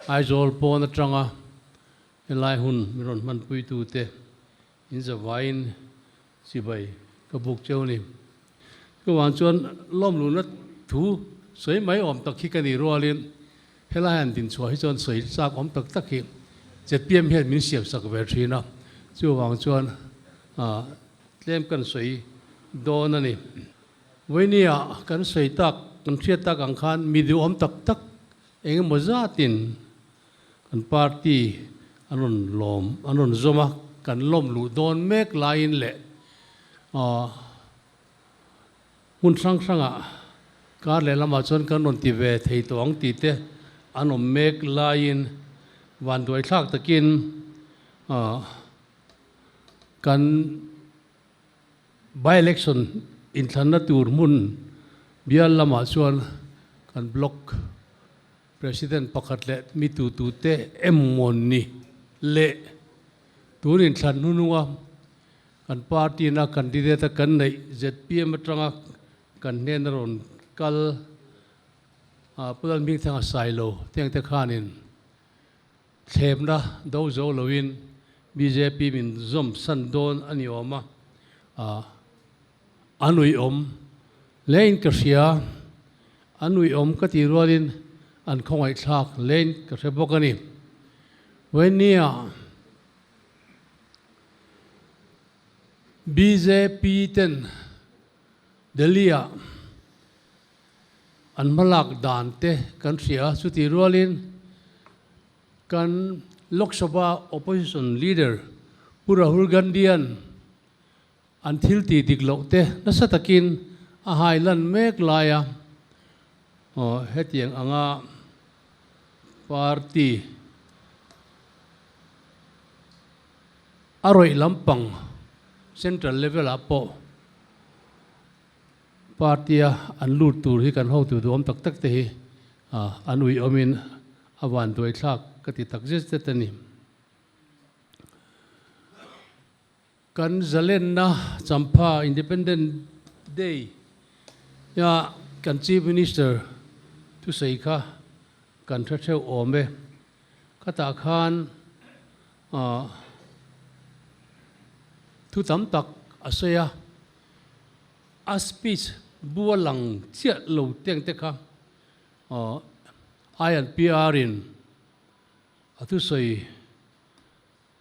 ai zol po na tranga elai hun miron man pui tu te in za vain si bai ka buk cheu ni ko wang chuan lom lu na thu soi mai om tak khi ka ni rolin helai han din chua hi chuan soi sak om tak tak hi jet pm hian min siam sak ver thina chu wang chuan tlem kan soi don ani vainia kan soi tak kan thiat tak ang khan mi du om tak tak eng mozatin kan party anon lom anon zoma kan lom lu don mek lain le hun sang sanga ka le lama chon kan non ti ve thei tong ti te anom mek lain van doi thak takin kan by election in thana tur mun bial lama chuan kan block president pakhat le mi tu te emmon ni le turin than nunuwa kan party na candidate kan nei zpm atanga kan nen ron kal pulan ming thanga sailo teng te khanin themna do zo loin bjp min zom san don ani oma anui om lein ka ria anui om ka ti rolin an khongai thak lein ka se bokani wenia BJP ten Delia an malak dan te kan ria suti rolin kan Lok Sabha opposition leader Pura Hurgandian an thil ti diklo te nasatakin a hailan mek laya hetiang anga party aroi lampang central level apo party an lut tur hi kan ho tu dom tak tak te hi anui omin awan doi thak kati tak jis te tani kan zalen na champa independent day ya kan chief minister tu sei kha kan tha theu ome kata khan thu tam tak asaya a speech bualang chia lo teng te kha ai an pr in atu sei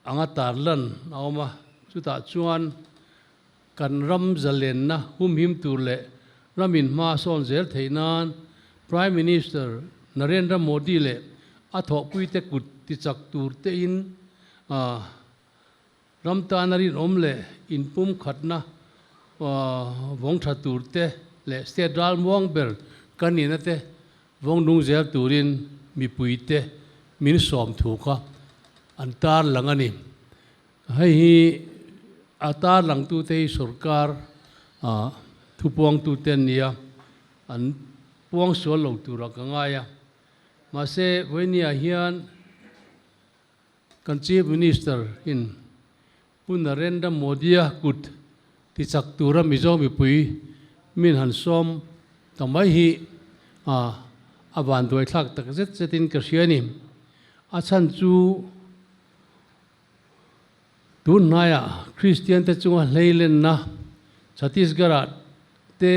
anga tarlan awma chuta chuan kan ram zalen na him tur le ramin ma son zel theinan prime minister Narendra Modi le atho puite kut ti chak tur te in ram tanarin omle in pum khatna wong tha tur te le state dal muang ber kanina te wong dung zel turin mi puite min som thu kha antar langani hei hi atar lang tu te sarkar thupuang tu ten nia an puang so lo tu ra ka ngaya ma se venia hian kan chief minister in pun Narendra Modi kut ti chak tura mizo mi pui min han som tamai hi awan doi thak tak zet zetin ka hriani a chan chu tun naya Christian te chunga hleilen na Chhattisgarh te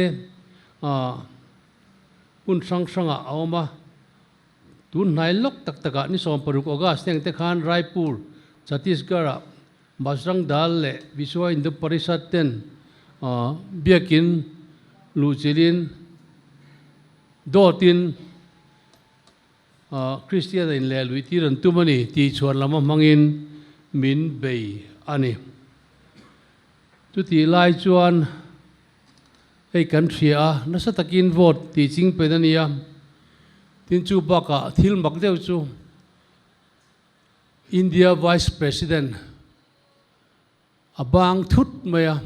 pun sang sanga awma tun nai lok tak taka ni som paruk August teng te khan Raipur Chhattisgarh Basrang Dal le Viswa Hindu Parishad ten biakin luchilin dotin Christian in le luitiran tumani ti chuan lama mangin min bei ani tuti lai chuan ei kan thria nasatakin vote ti ching pedania tin chu baka thil mak deu chu India Vice President abang thut maya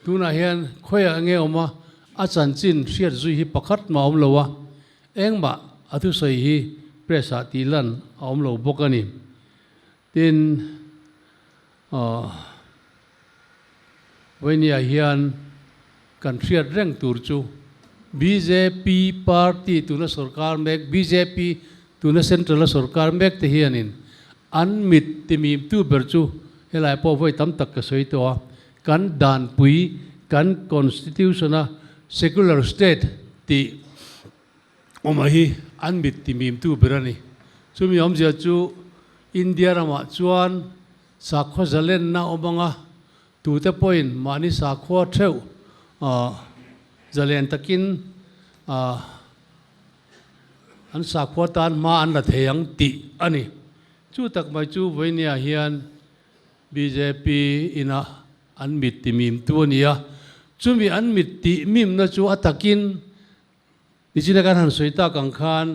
tuna hian khoya nge oma achan chin hriat zui hi pakhat ma om lowa engma athu sei hi presa tilan om lo bokani tin venia hian kan hriat reng tur chu BJP party tuna sarkar mek BJP tu na central sarkar mek te hianin an mit timim tu berchu helai po voi tam tak ka soi to kan dan pui kan constitution a secular state ti omahi an mit timim tu berani chumi omjia chu India rama chuan sakho zalen na omanga tu te point mani sakho theu zalen takin an sakho tan ma an la theyang ti ani chu tak mai chu voinia hian BJP ina an mit timim tu ania chumi an mit ti mim na chu atakin nichina kan han soita kang khan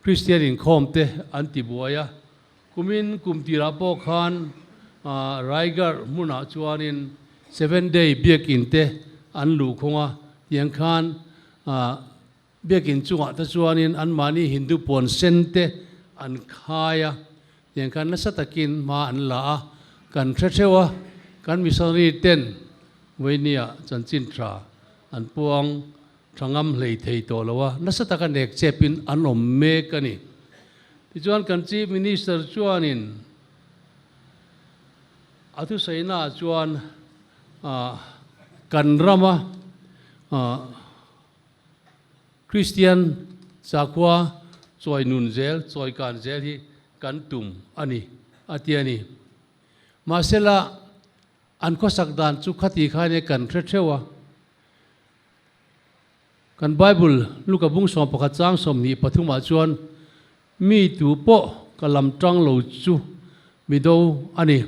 Christian in khomte anti buaya kumin kumtira po khan Raigar muna chuanin 7-day biakin te an lu khonga yang khan biakin chunga ta chuanin an mani Hindu pon sente an khaya yang khan nasatakin ma an la kan threthewa kan missionary ten weinia chanchin tra an puang thangam hlei thei to lawa nasataka nek chepin an om me kani ti chuan kan chief minister chuanin athu saina chuan kan rama Christian chakwa choi nun zel choi kan zel hi kan tum ani atiani masela an ko sakdan chu khati khane kan threthewa kan Bible luka bung som pakhat chang som ni pathuma chuan mi tu po kalam tang lo chu mi do ani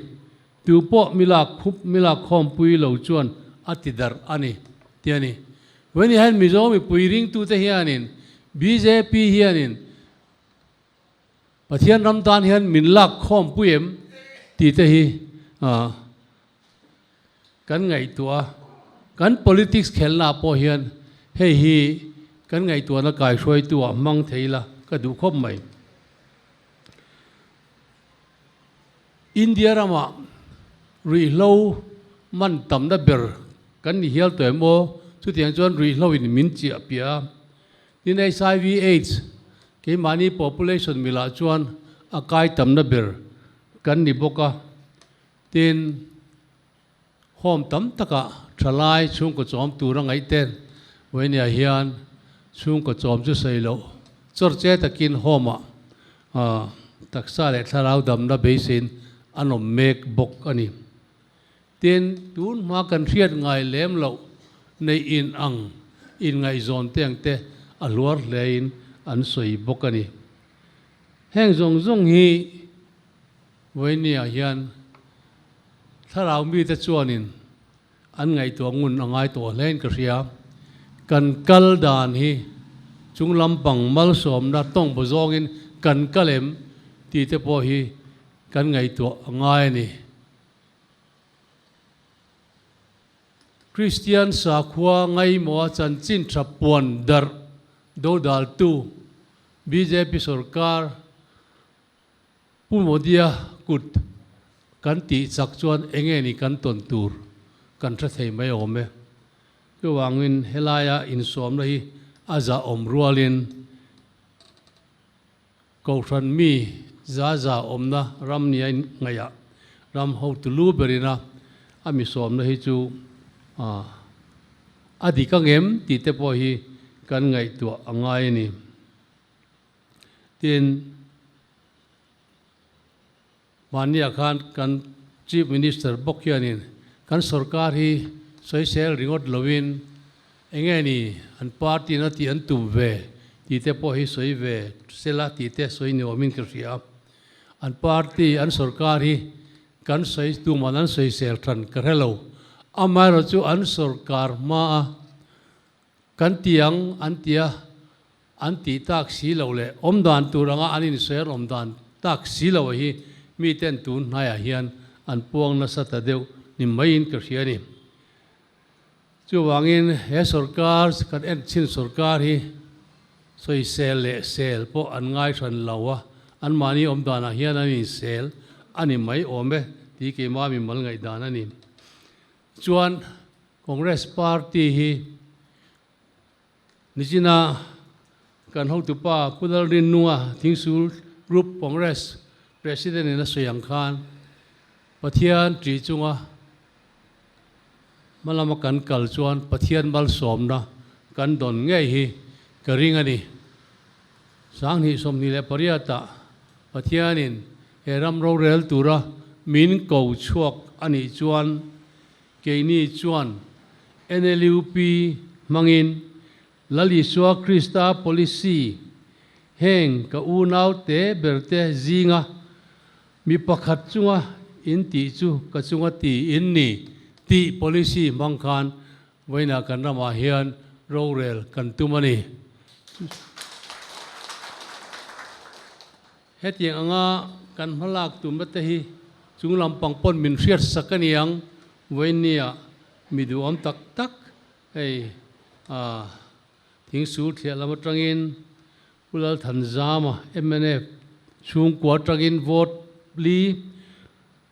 tu po mila khup mila khom pui lo chuan atidar ani tiani when he had mi zo mi pui ring tu te hianin BJP hianin pathian ramdan hian min lak khom puem ti te hi kan ngai tua kan politics khelna po hian hei hi kan ngai tua na kai hroi tua mang theila ka du khop mai India rama ri lo man tam da ber kan ni hial to mo chu tiang chuan ri lo in min chi apia in HIV AIDS ke mani population mila chuan akai tam na ber kan ni boka tin hom tam taka thalai chung ko chom tu rangai ten weinia hian chung ko chom chu seilo chorche takin homa taksa le tharau dam na beisin anom mek bok ani tin tun ma kan riat ngai lem lo nei in ang in ngai zon teng te alwar lein an soi bok ani heng zong zong hi weinia hian tharau mi te chuanin an ngai to ngun angai to len ka ria kan kal dan hi chung lampang mal som na tong bo zongin kan kalem ti te po hi kan ngai to angai ni Christian sakwa ngai mo chan chin thapon dar do dal tu BJP sarkar pumodia kut kan ti chak chuan enge ni kan ton tur kan tha thei mai ome chu wangin helaya in som hi aza om rualin ko than mi za omna ram ni ngaya ram ho tu lu berina ami som na hi chu adi ka ngem ti te po hi kan ngai tu angai ni tin mania khan kan chief minister bokyanin kan sarkar hi soisel ringot lovin engeni an party na ti an tum ve ti te po hi soi ve sela ti te soi ni omin kria an party an sarkar hi kan soi tu manan soi sel than karelo amaro chu an sarkar ma kan tiang an tia an ti tak si lo le omdan turanga anin ser omdan tak si lo hi mi ten tun haya hian an puang na sata deu ni main ka hiani chu wangin he sarkar kan en chin sarkar hi soi sel le sel po an ngai than lawa an mani omdana hian ani sel ani mai ome ti ke ma mi mal ngai dan ani chuan Congress party hi nijina kan ho tu pa pudal rin nuwa thingsul group congress president in Soyang Khan pathian tri chunga malama kan kal chuan pathian bal som na kan don nge hi karing ani sang hi som ni le pariata pathianin heram ro rel tura min ko chuak ani chuan keini chuan NLUP mangin lali swa krista policy heng ka unau te berte zinga mi pakhat chunga in ti chu ka chunga ti in ni ti policy mangkhan waina kan rama hian rorel kan tumani hetiang anga kan halak tumate hi chunglam pangpon min riat sakaniang wainia midu am tak tak ei thing su thiala matangin pulal thanzama MNF chung kwa tangin vote li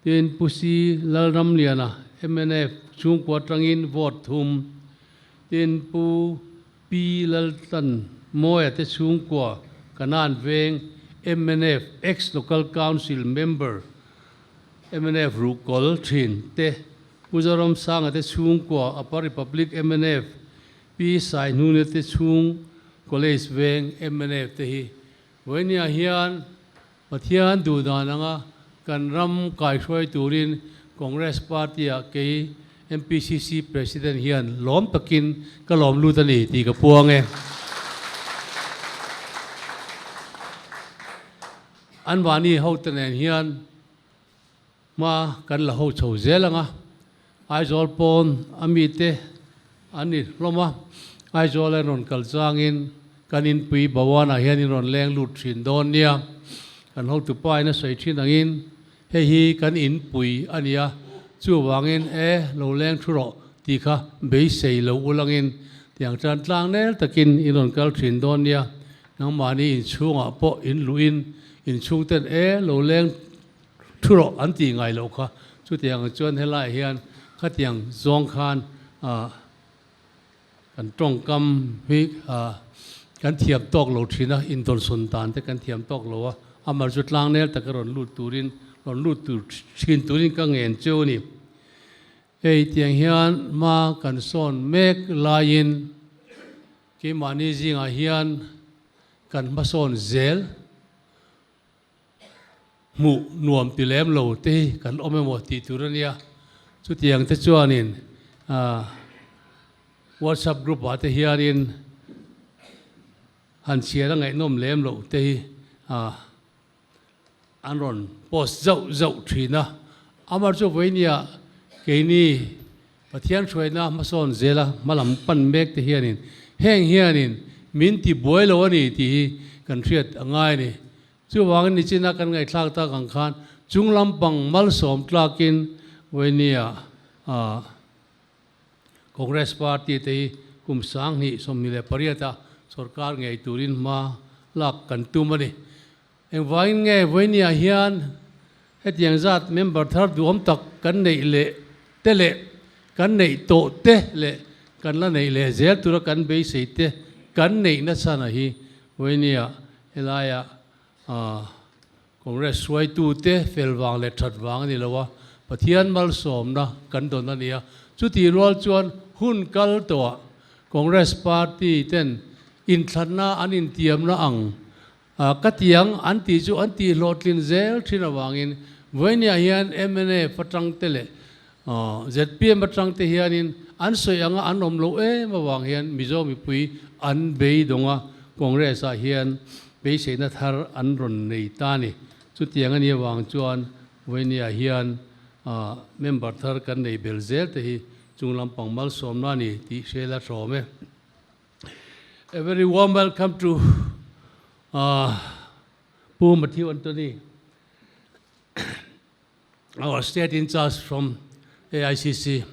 tin pusi lalram liana MNF chung kwa tangin vote thum tin pu pi lal tan moya te chung kwa kanan veng MNF ex local council member MNF rukol thin te pujaram sang ate chung kwa upper republic MNF pi sai nu ne te chung college veng MNF te hi voinia hian pathian du dananga kan ram kai khoi turin congress party a ke MPCC president hian lom takin ka lom lu tani ti ka puange anwani hotanen hian ma kan la ho chho zelanga aizol pon amite ani loma aizol ron kalchangin kanin pui bawana hianin ron leng lut thin don nia kan ho tu pai na sei thin angin he hi kan in pui ania chu wangin lo leng thuro ti kha bei sei lo ulangin tiang tran tlang nel takin iron kal thin don nia nang mani in chunga po in luin in chung ten lo leng thuro an ti ngai lo kha chu tiang chuan helai hian khatiang zong khan kan tong kam hi kan thiam tok lo thina in dol sun tan te kan thiam tok lo a amar chu tlang nel takaron lut turin ron lut tur thin turin ka ngen chu ni ei tiang hian ma kan son mek lain ki mani zinga hian kan ma son zel mu nuam ti lem lo te kan omemo ti turania chu tiang te chuanin WhatsApp group ate hiarin han chiara ngai nom lem lo te anron post zau thina amar chu voinia keini pathian throina mason zela malam pan mek te hianin heng hianin min ti boilo ani ti kan riat angai ni chu wang ni china kan ngai thlak ta kang khan chunglam pang mal som tlakin voinia congress party te kum sang ni somni le pariata sarkar ngai turin ma lak kan tumani eng wain nge voinia hian hetiang zat member thar duam tak kan nei le tele kan nei to te le kan la nei le zel tura kan be sei te kan nei na sana hi voinia elaya congress suai tu te felwang le thatwang ni lawa pathian mal som na kan don ania chu ti rol chuan hun kal to congress party ten in thlanna an in tiam na ang katiang anti chu anti lotlin zel thina wangin voinia hian MNA patang tele ZPM patang te hianin an soyanga an om lo ma wang hian mizo mi pui an bei donga congress a hian bei seina thar an ron nei tani chu tiang ani wang chuan voinia hian member thar kan nei bel zel te hi chunglam pangmal somna ni ti shela thome a very warm welcome to Pu Matthew Anthony, our state in charge from AICC.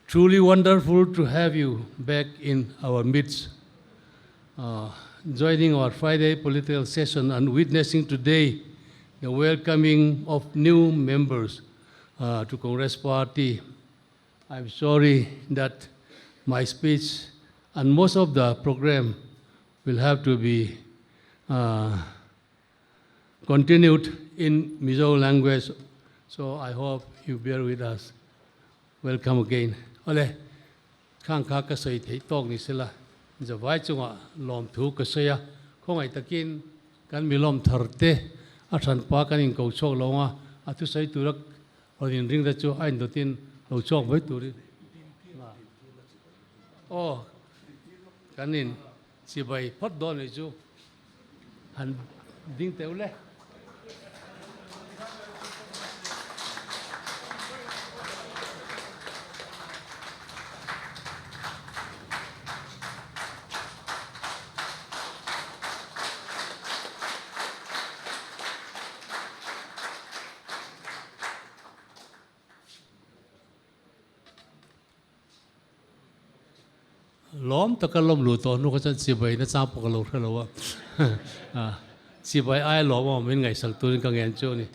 Truly wonderful to have you back in our midst, joining our Friday political session and witnessing today the welcoming of new members to Congress Party. I'm sorry that my speech and most of the program will have to be continued in Mizo language. So I hope you bear with us. Welcome again. Ole, khang kha ka sei thei tok ni sila. Zawai chunga lom thu ka seya. Khong ai takin kan mi lom tharte a than pa kan in ko chok longa a thu sei turak odin ring da chu ain do tin lo chok với turi. Oh, kan in si bai phot don ni chu han ding teu le. Lom ta ka lom lu to nu ka chan si bai na cha pa ka lo thalo wa si bai ai lom ma min ngai sak tu ka ngen chu ni